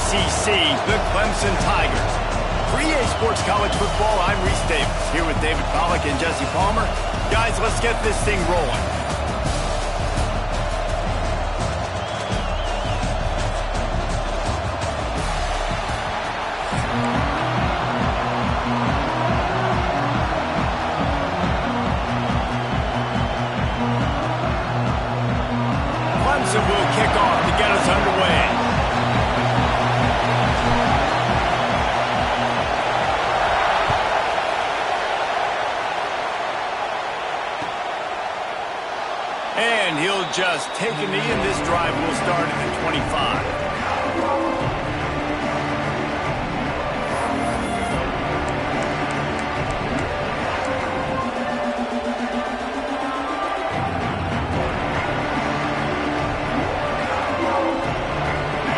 ACC, the Clemson Tigers. For EA Sports College Football, I'm Reese Davis, here with David Pollack and Jesse Palmer. Guys, let's get this thing rolling. Clemson will kick off to get us underway. And he'll just take a knee, and this drive will start at the 25.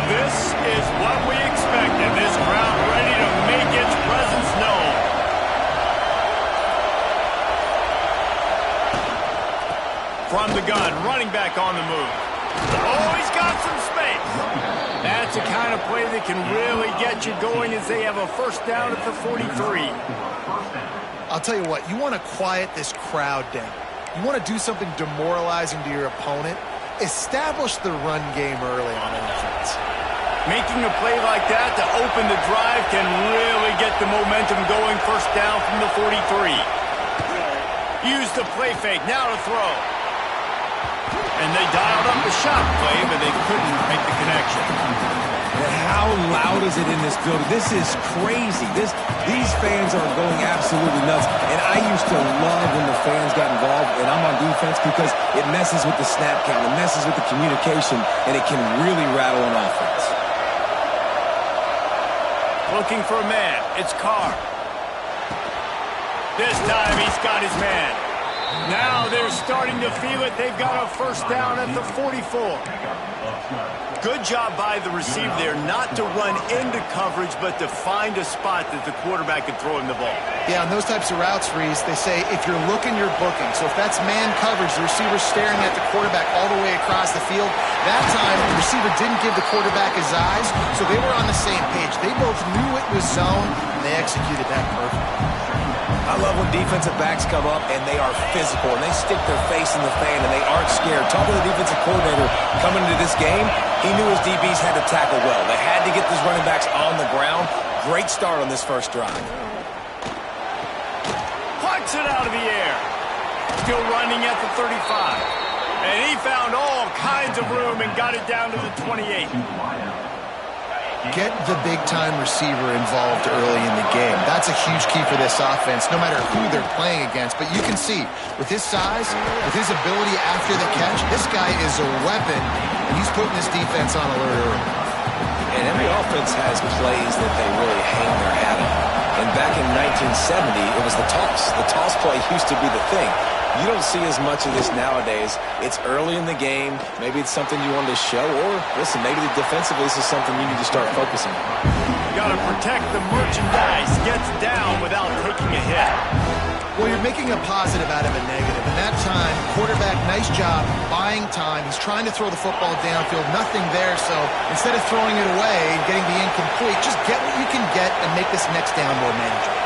This is what we expected. This crowd ready to make its presence known. From the gun, running back on the move. Oh, he's got some space. That's the kind of play that can really get you going as they have a first down at the 43. I'll tell you what, you want to quiet this crowd down. You want to do something demoralizing to your opponent. Establish the run game early on offense. Making a play like that to open the drive can really get the momentum going. First down from the 43. Use the play fake, now to throw. And they dialed up the shot play, but they couldn't make the connection. And how loud is it in this building? This is crazy. These fans are going absolutely nuts. And I used to love when the fans got involved, and I'm on defense, because it messes with the snap count, it messes with the communication, and it can really rattle an offense. Looking for a man. It's Carr. This time he's got his man. Now they're starting to feel it. They've got a first down at the 44. Good job by the receiver there not to run into coverage, but to find a spot that the quarterback could throw him the ball. Yeah, on those types of routes, Reese, they say if you're looking, you're booking. So if that's man coverage, the receiver's staring at the quarterback all the way across the field. That time, the receiver didn't give the quarterback his eyes, so they were on the same page. They both knew it was zone, and they executed that perfectly. I love when defensive backs come up and they are physical and they stick their face in the fan and they aren't scared. Talk to the defensive coordinator coming into this game. He knew his DBs had to tackle well. They had to get these running backs on the ground. Great start on this first drive. Plucks it out of the air. Still running at the 35. And he found all kinds of room and got it down to the 28. Get the big-time receiver involved early in the game. That's a huge key for this offense, no matter who they're playing against. But you can see, with his size, with his ability after the catch, this guy is a weapon, and he's putting this defense on alert early. And every offense has plays that they really hang their hat on. And back in 1970, it was the toss. The toss play used to be the thing. You don't see as much of this nowadays. It's early in the game. Maybe it's something you wanted to show, or listen, maybe defensively this is something you need to start focusing on. Got to protect the merchandise. Gets down without taking a hit. Well, you're making a positive out of a negative. And that time, quarterback, nice job, buying time. He's trying to throw the football downfield. Nothing there, so instead of throwing it away and getting the incomplete, just get what you can get and make this next down more manageable.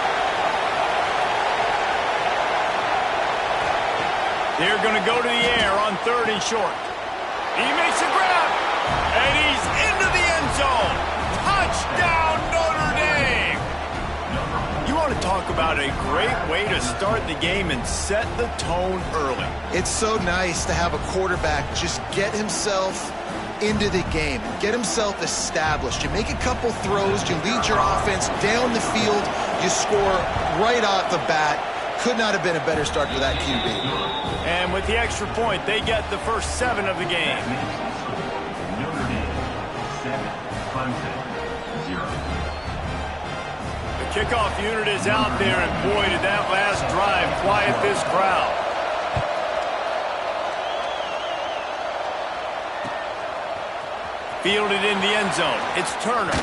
They're going to go to the air on 3rd and short. He makes a grab, and he's into the end zone. Touchdown, Notre Dame! You want to talk about a great way to start the game and set the tone early. It's so nice to have a quarterback just get himself into the game, get himself established. You make a couple throws, you lead your offense down the field, you score right off the bat. Could not have been a better start for that QB. And with the extra point, they get the first 7 of the game. Notre Dame 7, Clemson 0. The kickoff unit is out there, and boy, did that last drive quiet this crowd. Fielded in the end zone. It's Turner.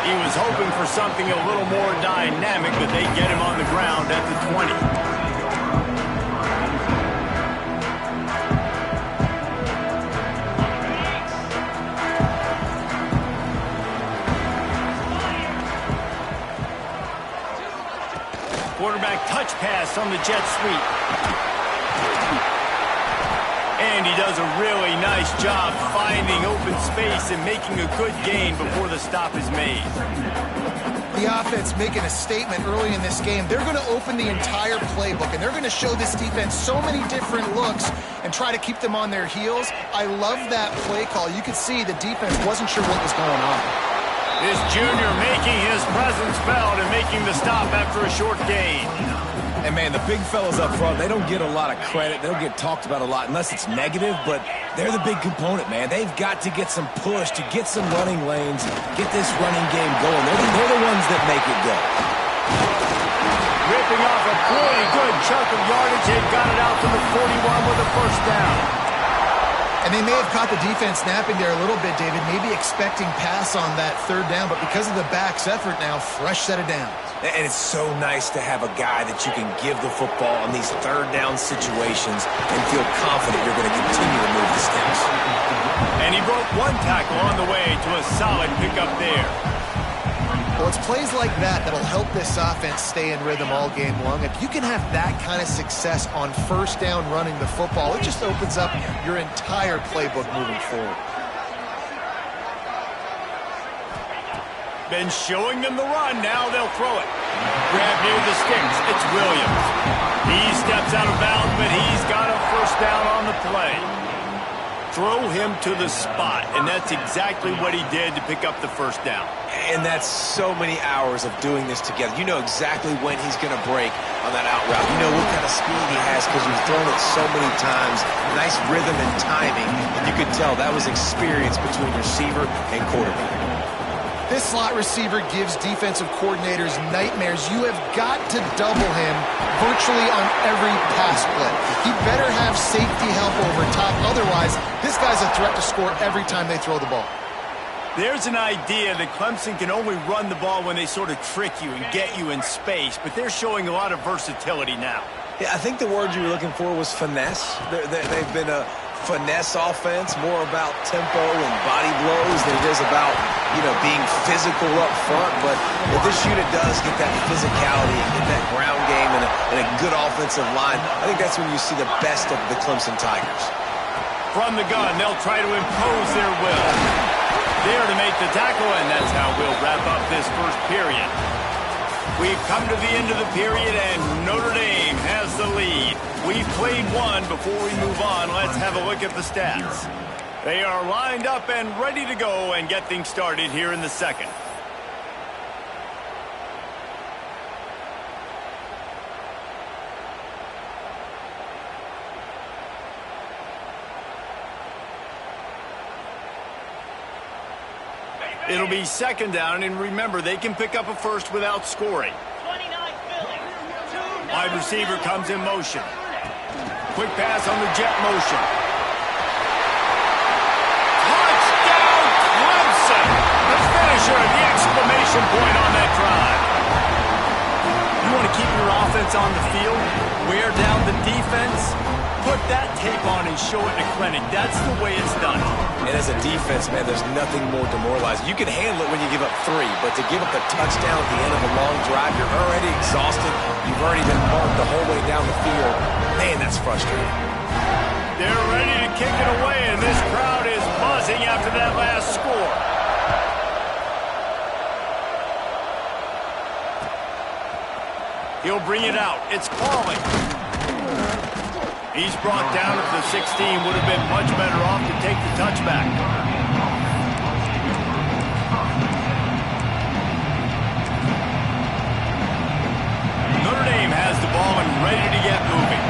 He was hoping for something a little more dynamic, but they get him on the ground at the 20. box pass on the jet sweep. And he does a really nice job finding open space and making a good gain before the stop is made. The offense making a statement early in this game. They're going to open the entire playbook, and they're going to show this defense so many different looks and try to keep them on their heels. I love that play call. You could see the defense wasn't sure what was going on. This junior making his presence felt and making the stop after a short gain. And, man, the big fellas up front, they don't get a lot of credit. They don't get talked about a lot unless it's negative, but they're the big component, man. They've got to get some push, to get some running lanes, get this running game going. They're the ones that make it go. Ripping off a pretty good chunk of yardage. They got it out to the 41 with a first down. And they may have caught the defense napping there a little bit, David, maybe expecting pass on that third down, but because of the back's effort now, fresh set of downs. And it's so nice to have a guy that you can give the football in these third down situations and feel confident you're going to continue to move the sticks. And he broke one tackle on the way to a solid pickup there. Well, it's plays like that that'll help this offense stay in rhythm all game long. If you can have that kind of success on first down running the football, it just opens up your entire playbook moving forward. Been showing them the run. Now they'll throw it. Grab near the sticks. It's Williams. He steps out of bounds, but he's got a first down on the play. Throw him to the spot, and that's exactly what he did to pick up the first down. And that's so many hours of doing this together. You know exactly when he's going to break on that out route. You know what kind of speed he has because you've thrown it so many times. Nice rhythm and timing, and you could tell that was experience between receiver and quarterback. This slot receiver gives defensive coordinators nightmares. You have got to double him virtually on every pass play. He better have safety help over top. Otherwise, this guy's a threat to score every time they throw the ball. There's an idea that Clemson can only run the ball when they sort of trick you and get you in space, but they're showing a lot of versatility now. Yeah, I think the word you were looking for was finesse. They've been a finesse offense, more about tempo and body blows than it is about, being physical up front. But if this unit does get that physicality and get that ground game and a good offensive line, I think that's when you see the best of the Clemson Tigers. From the gun, they'll try to impose their will. There to make the tackle, and that's how we'll wrap up this first period. We've come to the end of the period, and Notre Dame has the lead. We've played one. Before we move on, let's have a look at the stats. They are lined up and ready to go and get things started here in the second. It'll be second down, and remember, they can pick up a first without scoring. Wide receiver comes in motion. Quick pass on the jet motion. Touchdown, Clemson! The finisher, the exclamation point on that drive. You want to keep your offense on the field, wear down the defense, put that tape on and show it to clinic. That's the way it's done. And as a defense, man, there's nothing more demoralizing. You can handle it when you give up 3, but to give up the touchdown at the end of a long drive, you're already exhausted. You've already been marked the whole way down the field. Man, that's frustrating. They're ready to kick it away, and this crowd is buzzing after that last score. He'll bring it out. It's falling. He's brought down at the 16. Would have been much better off to take the touchback. Notre Dame has the ball and ready to get moving.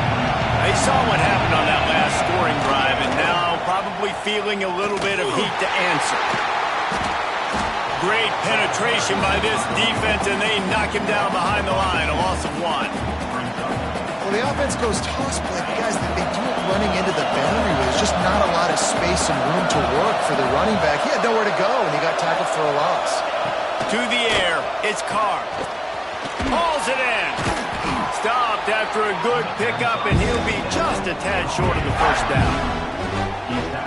They saw what happened on that last scoring drive and now probably feeling a little bit of heat to answer. Great penetration by this defense, and they knock him down behind the line, a loss of 1. Well, the offense goes toss play, but guys, they do it running into the boundary where there's just not a lot of space and room to work for the running back. He had nowhere to go, and he got tackled for a loss. To the air, it's Carr. Hauls it in. Stopped after a good pickup, and he'll be just a tad short of the first down.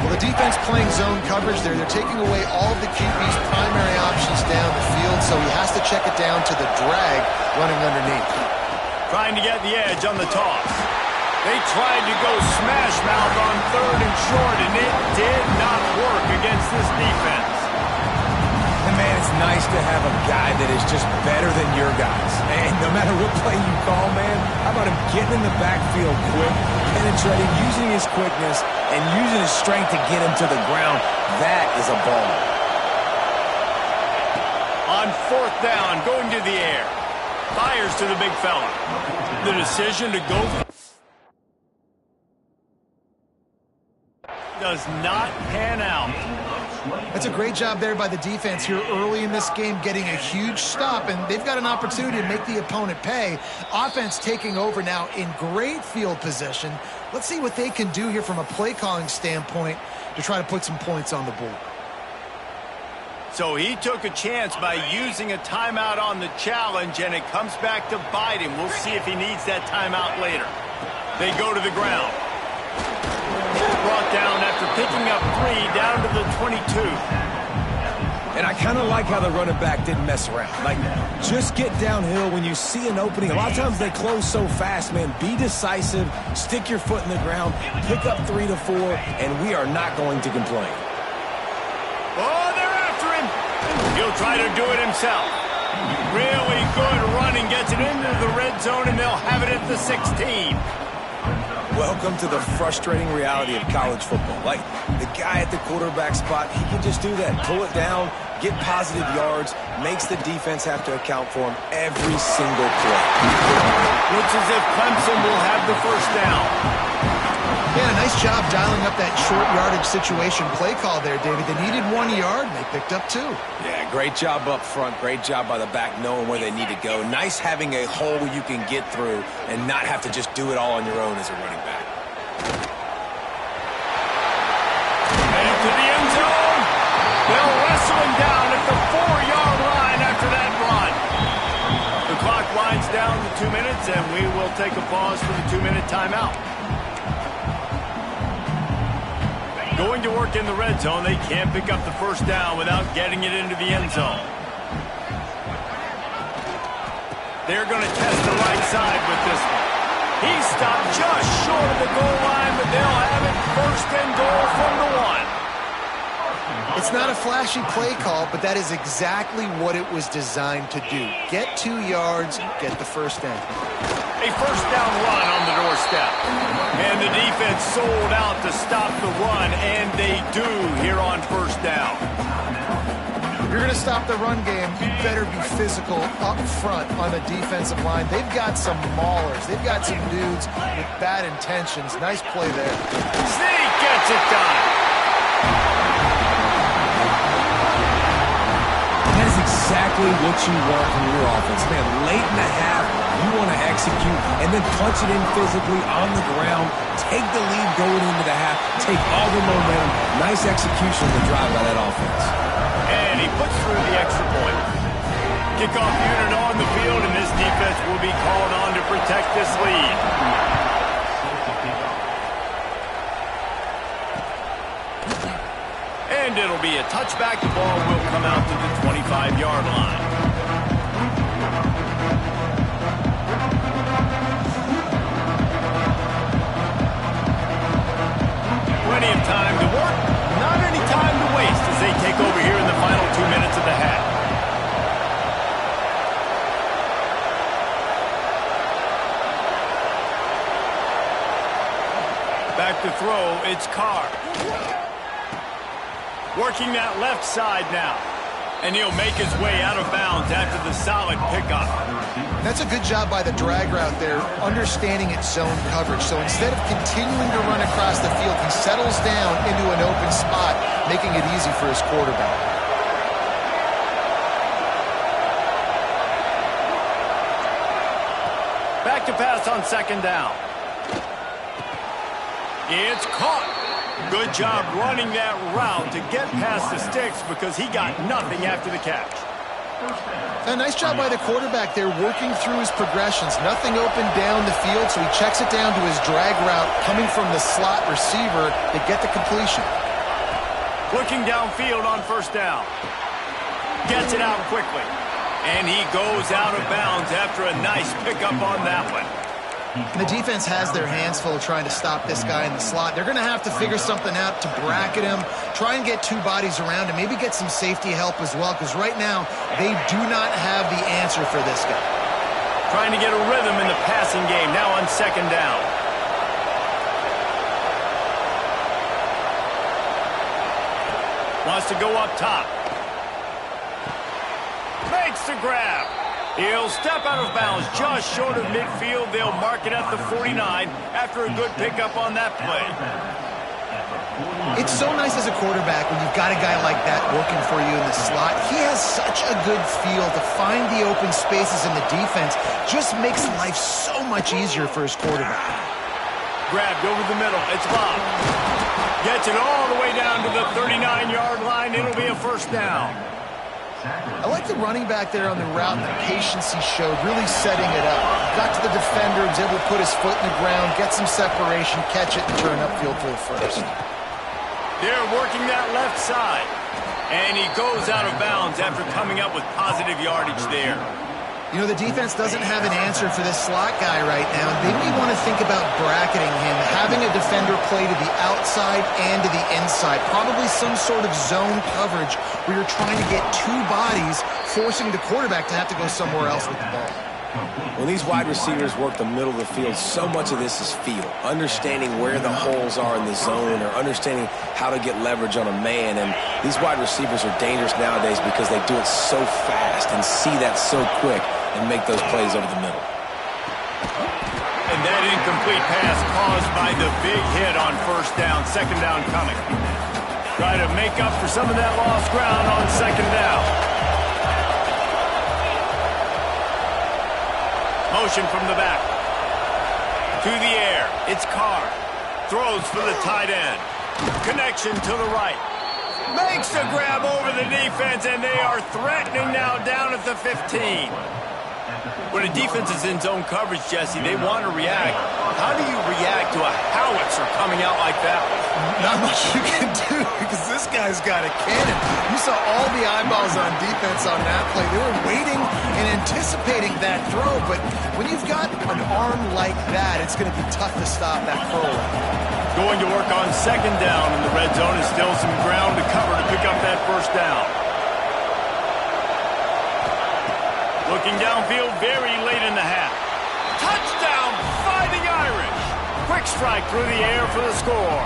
Well, the defense playing zone coverage there. They're taking away all of the QB's primary options down the field, so he has to check it down to the drag running underneath. Trying to get the edge on the toss. They tried to go smash mouth on 3rd and short, and it did not work against this defense. And man, it's nice to have a guy that is just better than your guys. And no matter what play you call, man, how about him getting in the backfield quick, penetrating, using his quickness, and using his strength to get him to the ground. That is a ball. On 4th down, going to the air. Fires to the big fella. The decision to go does not pan out. That's a great job there by the defense here early in this game, getting a huge stop, and they've got an opportunity to make the opponent pay. Offense taking over now in great field position. Let's see what they can do here from a play calling standpoint to try to put some points on the board. So he took a chance by using a timeout on the challenge, and it comes back to bite him. We'll see if he needs that timeout later. They go to the ground. Brought down after picking up 3 down to the 22. And I kind of like how the running back didn't mess around. Like, just get downhill when you see an opening. A lot of times they close so fast, man. Be decisive, stick your foot in the ground, pick up 3 to 4, and we are not going to complain. Oh, they're after him. He'll try to do it himself. Really good running, gets it into the red zone, and they'll have it at the 16. Welcome to the frustrating reality of college football. Like, the guy at the quarterback spot, he can just do that. Pull it down, get positive yards, makes the defense have to account for him every single play. Looks as if Clemson will have the first down. Yeah, nice job dialing up that short yardage situation play call there, David. They needed 1 yard, and they picked up 2. Yeah, great job up front. Great job by the back knowing where they need to go. Nice having a hole where you can get through and not have to just do it all on your own as a running back. And into the end zone. They'll wrestle him down at the 4-yard line after that run. The clock winds down to 2 minutes, and we will take a pause for the 2-minute timeout. Going to work in the red zone, they can't pick up the first down without getting it into the end zone. They're going to test the right side with this one. He stopped just short of the goal line, but they'll have it 1st and goal from the 1. It's not a flashy play call, but that is exactly what it was designed to do. Get 2 yards, get the first down. A first down run on the doorstep. And the defense sold out to stop the run, and they do here on first down. If you're going to stop the run game, you better be physical up front on the defensive line. They've got some maulers. They've got some dudes with bad intentions. Nice play there. Zeke gets it done. That is exactly what you want from your offense, man. Late in the half, you want to execute and then punch it in physically on the ground, take the lead going into the half, take all the momentum. Nice execution of the drive by that offense. And he puts through the extra point. Kickoff unit on the field, and this defense will be called on to protect this lead. And it'll be a touchback. The ball will come out to the 25-yard line. Plenty of time to work, not any time to waste as they take over here in the final 2 minutes of the half. Back to throw, it's Carr. Working that left side now. And he'll make his way out of bounds after the solid pickup. That's a good job by the drag route there, understanding its zone coverage. So instead of continuing to run across the field, he settles down into an open spot, making it easy for his quarterback. Back to pass on 2nd down. It's caught. Good job running that route to get past the sticks because he got nothing after the catch. A nice job by the quarterback there, working through his progressions. Nothing open down the field, so he checks it down to his drag route coming from the slot receiver to get the completion. Looking downfield on 1st down. Gets it out quickly. And he goes out of bounds after a nice pickup on that one. The defense has their hands full trying to stop this guy in the slot. They're going to have to figure something out to bracket him, try and get two bodies around him, maybe get some safety help as well, because right now they do not have the answer for this guy. Trying to get a rhythm in the passing game, now on second down. Wants to go up top. Makes the grab. He'll step out of bounds just short of midfield. They'll mark it at the 49 after a good pickup on that play. It's so nice as a quarterback when you've got a guy like that working for you in the slot. He has such a good feel to find the open spaces in the defense. Just makes life so much easier for his quarterback. Grabbed over the middle. It's Bob. Gets it all the way down to the 39-yard line. It'll be a first down. I like the running back there on the route and the patience he showed, really setting it up. Got to the defender, was able to put his foot in the ground, get some separation, catch it, and turn upfield for the first. They're working that left side. And he goes out of bounds after coming up with positive yardage there. You know, the defense doesn't have an answer for this slot guy right now. They may want to think about bracketing him, having a defender play to the outside and to the inside. Probably some sort of zone coverage where you're trying to get two bodies, forcing the quarterback to have to go somewhere else with the ball. When these wide receivers work the middle of the field, so much of this is feel. Understanding where the holes are in the zone or understanding how to get leverage on a man. And these wide receivers are dangerous nowadays because they do it so fast and see that so quick and make those plays over the middle. And that incomplete pass caused by the big hit on first down. Second down coming. Try to make up for some of that lost ground on second down. Motion from the back. To the air. It's Carr. Throws for the tight end. Connection to the right. Makes the grab over the defense, and they are threatening now down at the 15. When a defense is in zone coverage, Jesse, they want to react. How do you react to a howitzer coming out like that? Not much you can do because this guy's got a cannon. You saw all the eyeballs on defense on that play. They were waiting and anticipating that throw, but when you've got an arm like that, it's going to be tough to stop that throw. Going to work on second down in the red zone is still some ground to cover to pick up that first down. Looking downfield very late in the half. Touchdown, Fighting Irish. Quick strike through the air for the score.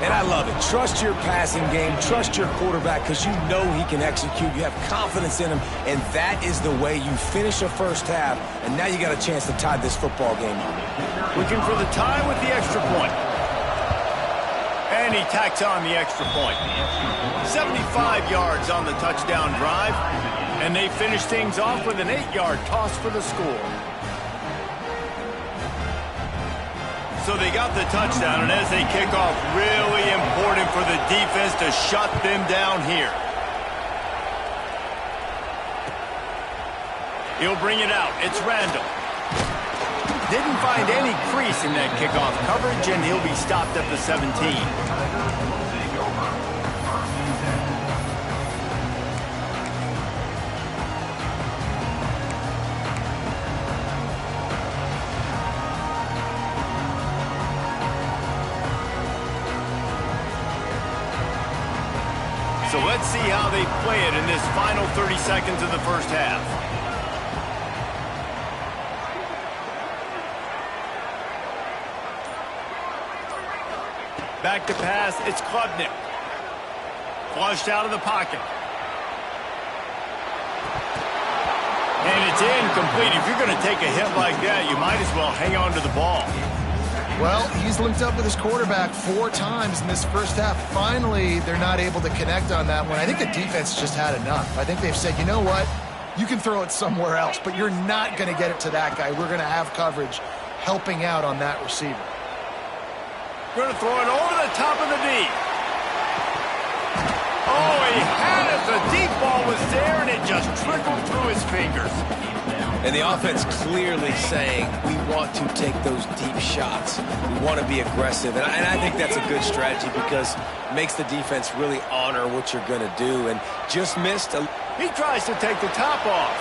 And I love it. Trust your passing game. Trust your quarterback because you know he can execute. You have confidence in him, and that is the way you finish a first half, and now you got a chance to tie this football game up. Looking for the tie with the extra point. And he tacks on the extra point. 75 yards on the touchdown drive. And they finish things off with an 8-yard toss for the score. So they got the touchdown, and as they kick off, really important for the defense to shut them down here. He'll bring it out. It's Randall. Didn't find any crease in that kickoff coverage, and he'll be stopped at the 17. So let's see how they play it in this final 30 seconds of the first half. Back to pass, it's Klubnik. Flushed out of the pocket. And it's incomplete. If you're going to take a hit like that, you might as well hang on to the ball. Well, he's linked up with his quarterback 4 times in this first half. Finally, they're not able to connect on that one. I think the defense just had enough. I think they've said, you know what? You can throw it somewhere else, but you're not going to get it to that guy. We're going to have coverage helping out on that receiver. Going to throw it over the top of the deep. Oh, he had it. The deep ball was there, and it just trickled through his fingers. And the offense clearly saying, we want to take those deep shots. We want to be aggressive. And I think that's a good strategy because it makes the defense really honor what you're going to do. And just missed a... He tries to take the top off.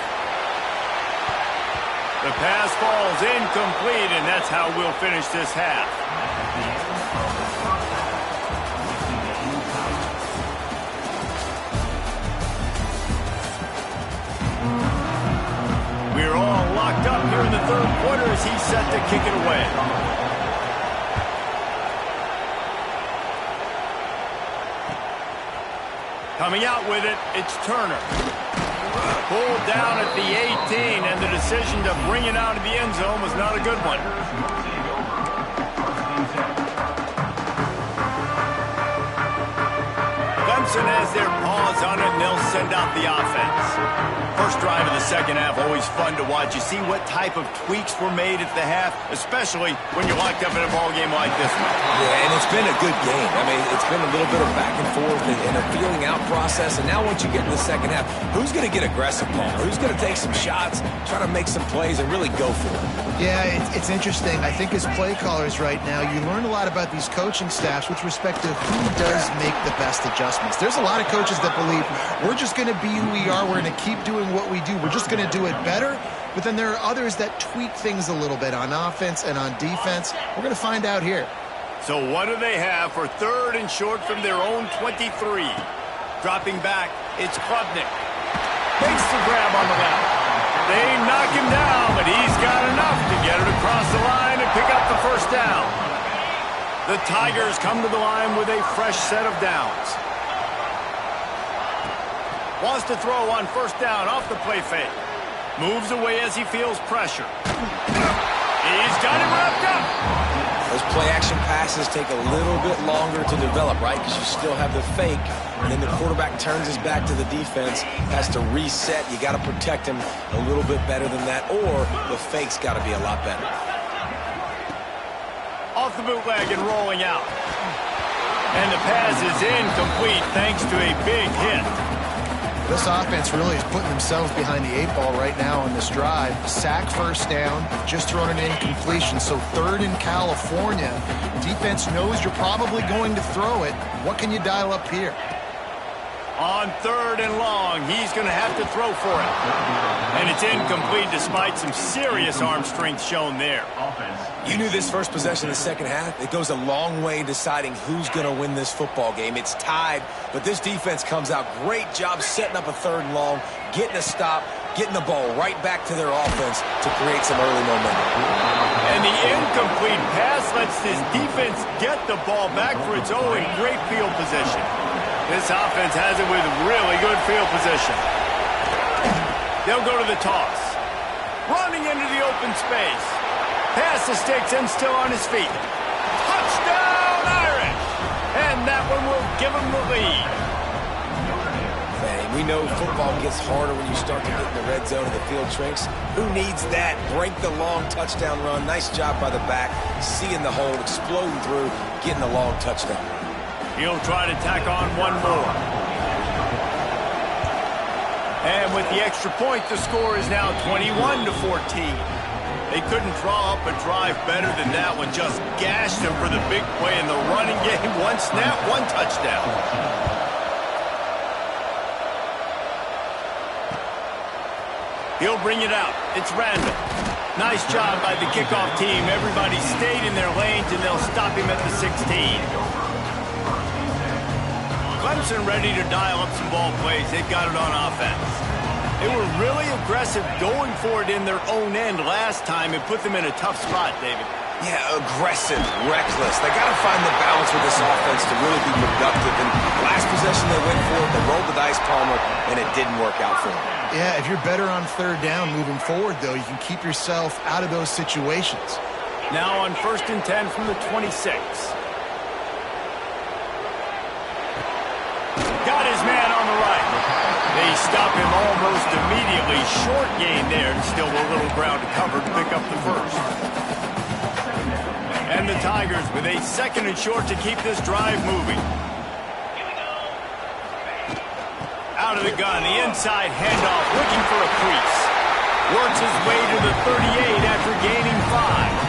The pass falls incomplete, and that's how we'll finish this half. We're all locked up here in the third quarter as he's set to kick it away. Coming out with it, it's Turner. Pulled down at the 18, and the decision to bring it out of the end zone was not a good one. Clemson has their paws on it, and they'll send out the offense. First drive of the second half, always fun to watch. You see what type of tweaks were made at the half, especially when you're locked up in a ball game like this one. Yeah, and it's been a good game. I mean, it's been a little bit of back and forth and a feeling out process. And now once you get in the second half, who's going to get aggressive, Paul? Who's going to take some shots, try to make some plays, and really go for it? Yeah, it's interesting. I think as play callers right now, you learn a lot about these coaching staffs with respect to who does make the best adjustments. There's a lot of coaches that believe we're just going to be who we are. We're going to keep doing what we do. We're just going to do it better. But then there are others that tweak things a little bit on offense and on defense. We're going to find out here. So what do they have for third and short from their own 23? Dropping back, it's Klubnik. Makes the grab on the left. They knock him down, but he's got enough to get it across the line and pick up the first down. The Tigers come to the line with a fresh set of downs. Wants to throw on first down off the play fake. Moves away as he feels pressure. He's got him wrapped up. Those play-action passes take a little bit longer to develop, right? Because you still have the fake, and then the quarterback turns his back to the defense, has to reset. You got to protect him a little bit better than that, or the fake's got to be a lot better. Off the bootleg and rolling out. And the pass is incomplete thanks to a big hit. This offense really is putting themselves behind the 8 ball right now on this drive. Sack first down, just thrown an incompletion. So third in California. Defense knows you're probably going to throw it. What can you dial up here? On third and long, he's going to have to throw for it. And it's incomplete despite some serious arm strength shown there. You knew this first possession of the second half. It goes a long way in deciding who's going to win this football game. It's tied, but this defense comes out. Great job setting up a third and long, getting a stop, getting the ball right back to their offense to create some early momentum. And the incomplete pass lets this defense get the ball back for its own in great field position. This offense has it with really good field position. They'll go to the toss. Running into the open space. Pass the sticks and still on his feet. Touchdown, Irish! And that one will give him the lead. Man, we know football gets harder when you start to get in the red zone and the field shrinks. Who needs that? Break the long touchdown run. Nice job by the back. Seeing the hole, exploding through, getting the long touchdown run. He'll try to tack on one more. And with the extra point, the score is now 21-14. They couldn't draw up a drive better than that one. Just gashed him for the big play in the running game. One snap, one touchdown. He'll bring it out. It's Randall. Nice job by the kickoff team. Everybody stayed in their lanes, and they'll stop him at the 16. Clemson ready to dial up some ball plays. They've got it on offense. They were really aggressive going for it in their own end last time. It put them in a tough spot, David. Yeah, aggressive, reckless. They got to find the balance with this offense to really be productive. And last possession they went for it, they rolled the dice, Palmer, and it didn't work out for them. Yeah, if you're better on third down moving forward, though, you can keep yourself out of those situations. Now on 1st and 10 from the 26. Got his man on the right. They stop him almost immediately. Short gain there. Still a little ground to cover to pick up the first. And the Tigers with a 2nd and short to keep this drive moving. Out of the gun, the inside handoff, looking for a crease. Works his way to the 38 after gaining 5.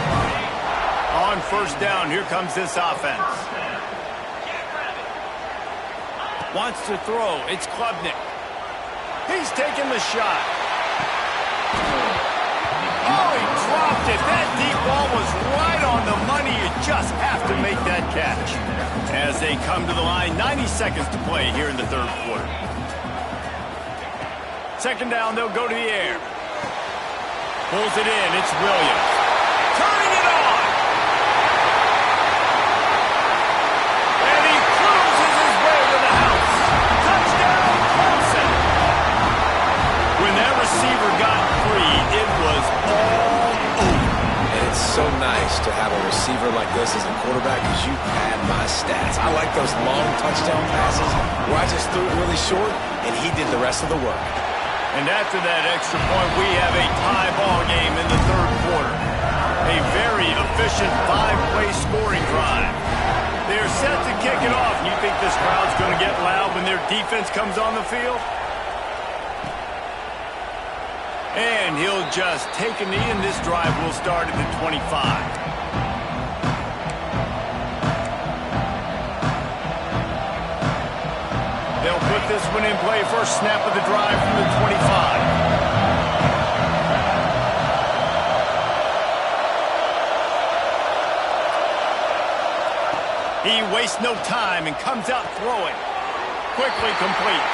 On first down, here comes this offense. Wants to throw. It's Klubnik. He's taking the shot. Oh, he dropped it. That deep ball was right on the money. You just have to make that catch. As they come to the line, 90 seconds to play here in the third quarter. Second down, they'll go to the air. Pulls it in. It's Williams. Turning it on. And he cruises his way to the house. Touchdown, Clemson. When that receiver got free, it was all over. And it's so nice to have a receiver like this as a quarterback because you pad my stats. I like those long touchdown passes where I just threw it really short and he did the rest of the work. And after that extra point, we have a tie ball game in the third quarter. A very efficient 5-play scoring drive. They're set to kick it off. And you think this crowd's going to get loud when their defense comes on the field? And he'll just take a knee, and this drive will start at the 25. They'll put this one in play. First snap of the drive from the 25. He wastes no time and comes out throwing. Quickly complete.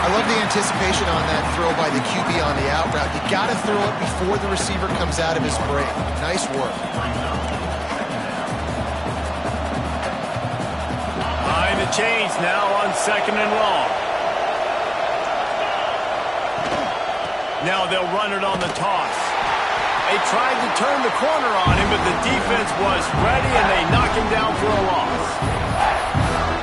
I love the anticipation on that throw by the QB on the out route. You got to throw it before the receiver comes out of his break. Nice work. Behind the chains now on second and long. Now they'll run it on the toss. They tried to turn the corner on him, but the defense was ready, and they knock him down for a loss.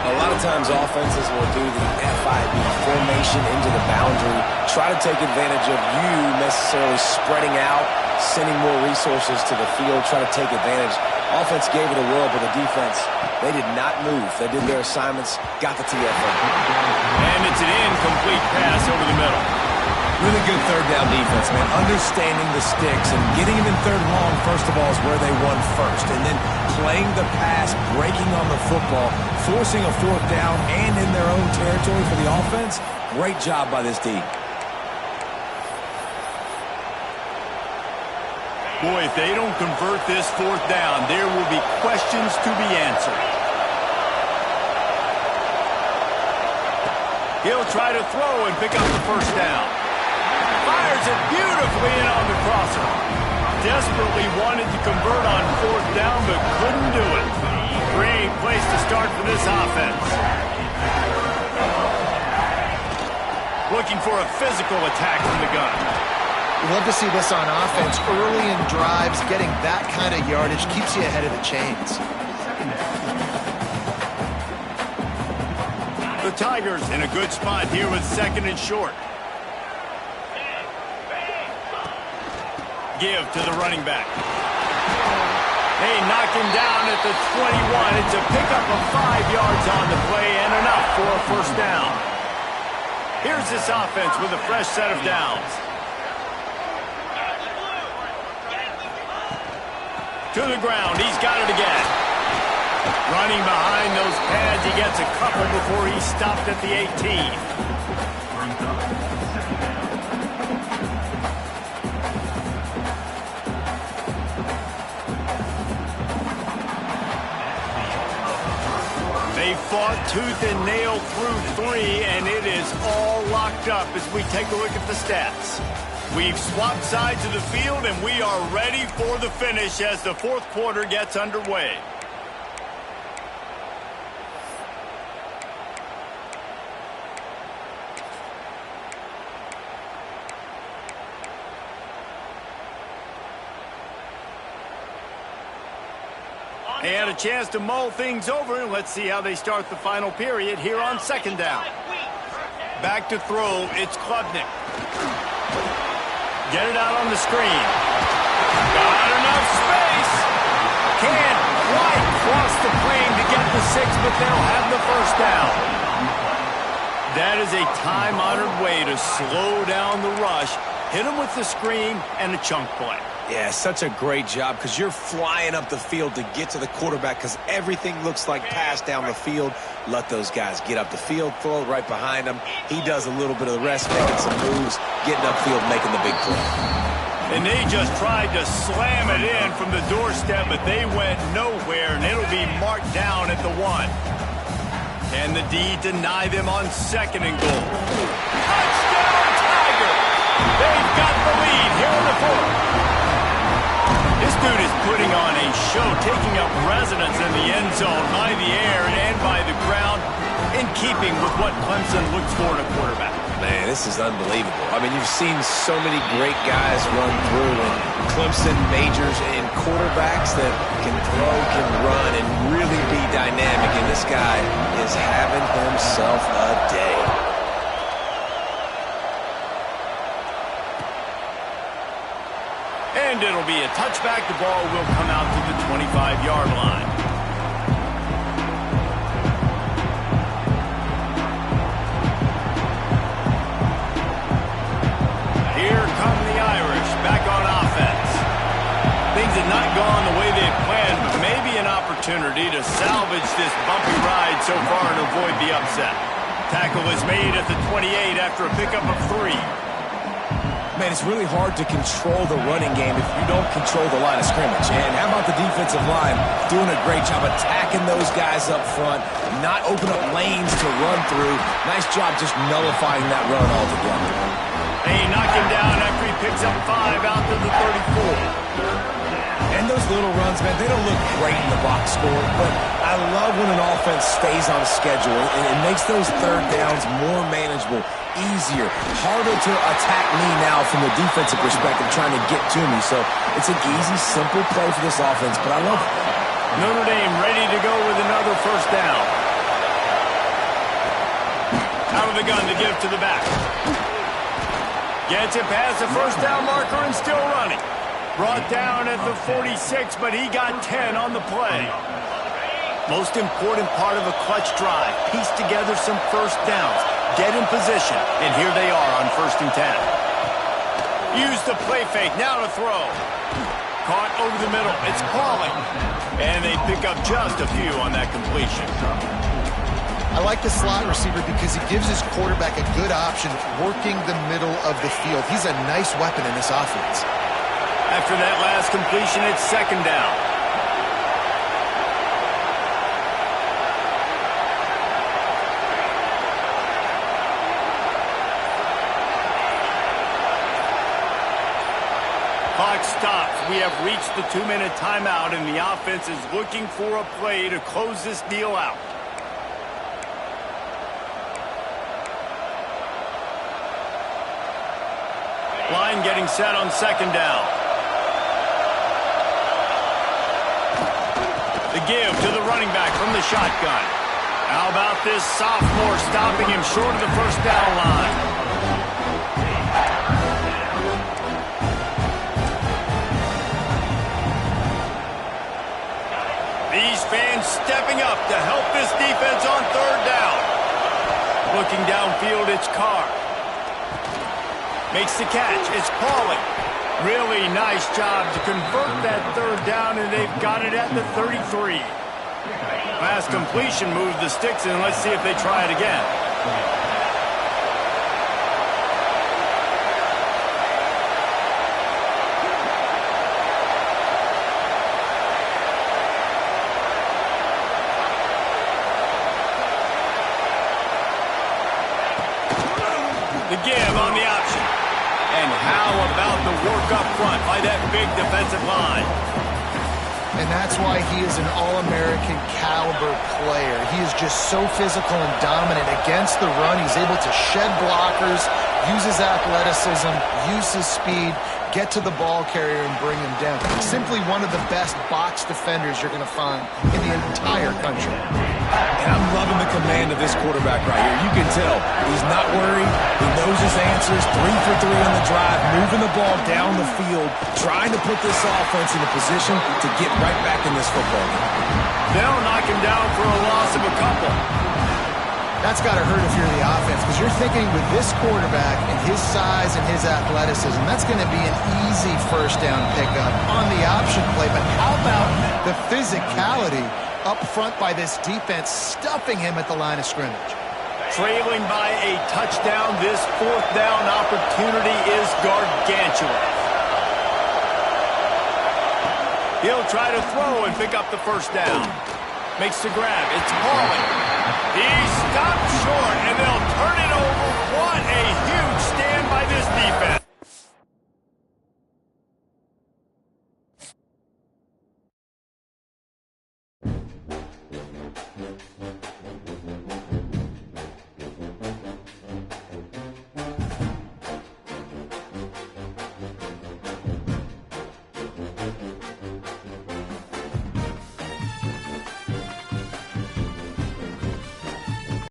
A lot of times offenses will do the FIB formation into the boundary, try to take advantage of you necessarily spreading out, sending more resources to the field, try to take advantage. Offense gave it a whirl, but the defense, they did not move. They did their assignments, got the TFL. And it's an incomplete pass over the middle. Really good third down defense, man. Understanding the sticks and getting them in third and long, first of all, is where they won first. And then playing the pass, breaking on the football, forcing a fourth down and in their own territory for the offense. Great job by this team. Boy, if they don't convert this fourth down, there will be questions to be answered. He'll try to throw and pick up the first down. Fires it beautifully in on the crosser. Desperately wanted to convert on fourth down, but couldn't do it. Great place to start for this offense. Looking for a physical attack from the gun. We love to see this on offense. Early in drives, getting that kind of yardage keeps you ahead of the chains. The Tigers in a good spot here with second and short. Give to the running back. They knock him down at the 21. It's a pickup of 5 yards on the play and enough for a first down. Here's this offense with a fresh set of downs. To the ground. He's got it again. Running behind those pads. He gets a couple before he stopped at the 18. They fought tooth and nail through 3, and it is all locked up as we take a look at the stats. We've swapped sides of the field, and we are ready for the finish as the fourth quarter gets underway. They had a chance to mull things over. Let's see how they start the final period here on second down. Back to throw. It's Klubnik. Get it out on the screen. Got enough space. Can't quite cross the plane to get the 6, but they'll have the first down. That is a time-honored way to slow down the rush Hit him with the screen and a chunk play. Yeah, such a great job because you're flying up the field to get to the quarterback because everything looks like pass down the field. Let those guys get up the field, throw it right behind him. He does a little bit of the rest, making some moves, getting upfield, making the big play. And they just tried to slam it in from the doorstep, but they went nowhere, and it'll be marked down at the 1. And the D deny them on 2nd and goal. Touchdown, Tiger! They've got the lead here in the 4th. This dude is putting on a show, taking up residence in the end zone by the air and by the ground, in keeping with what Clemson looks for in a quarterback. Man, this is unbelievable. I mean, you've seen so many great guys run through, and Clemson majors in quarterbacks that can throw, can run, and really be dynamic, and this guy is having himself a day. And it'll be a touchback. The ball will come out to the 25-yard line. Here come the Irish back on offense. Things have not gone the way they planned, but maybe an opportunity to salvage this bumpy ride so far and avoid the upset. Tackle is made at the 28 after a pickup of 3. Man, it's really hard to control the running game if you don't control the line of scrimmage. And how about the defensive line doing a great job attacking those guys up front, not open up lanes to run through. Nice job just nullifying that run altogether. They knock him down after he picks up 5 out to the 34. And those little runs, man, they don't look great in the box score, but I love when an offense stays on schedule and it makes those third downs more manageable, easier, harder to attack me now from the defensive perspective trying to get to me. So it's an easy, simple play for this offense, but I love it. Notre Dame ready to go with another first down. Out of the gun to give to the back. Gets it past the first down marker and still running. Brought down at the 46, but he got 10 on the play. Most important part of a clutch drive. Piece together some first downs. Get in position, and here they are on 1st and 10. Use the play fake, now to throw. Caught over the middle, it's Pauling. And they pick up just a few on that completion. I like the slot receiver because he gives his quarterback a good option working the middle of the field. He's a nice weapon in this offense. After that last completion, it's 2nd down. Clock stops. We have reached the 2-minute timeout, and the offense is looking for a play to close this deal out. Line getting set on 2nd down. The give to the running back from the shotgun. How about this sophomore stopping him short of the first down line? These fans stepping up to help this defense on 3rd down. Looking downfield, it's Carr. Makes the catch. It's Pauling. Really nice job to convert that 3rd down, and they've got it at the 33. Last completion moved the sticks, and let's see if they try it again. The give on the option. And how about the work up front by that big defensive line? And that's why he is an All-American caliber player. He is just so physical and dominant against the run. He's able to shed blockers, use his athleticism, use his speed, get to the ball carrier and bring him down. Simply one of the best box defenders you're going to find in the entire country. And I'm loving the command of this quarterback right here. You can tell he's not worried. He knows his answers. 3 for 3 on the drive, moving the ball down the field, trying to put this offense in a position to get right back in this football game. They'll knock him down for a loss of a couple. That's got to hurt if you're the offense, because you're thinking with this quarterback and his size and his athleticism, that's going to be an easy first down pickup on the option play. But how about the physicality up front by this defense, stuffing him at the line of scrimmage? Trailing by a touchdown, this fourth down opportunity is gargantuan. He'll try to throw and pick up the first down. Makes the grab. It's Pauling. He stopped short, and they'll turn it over. What a huge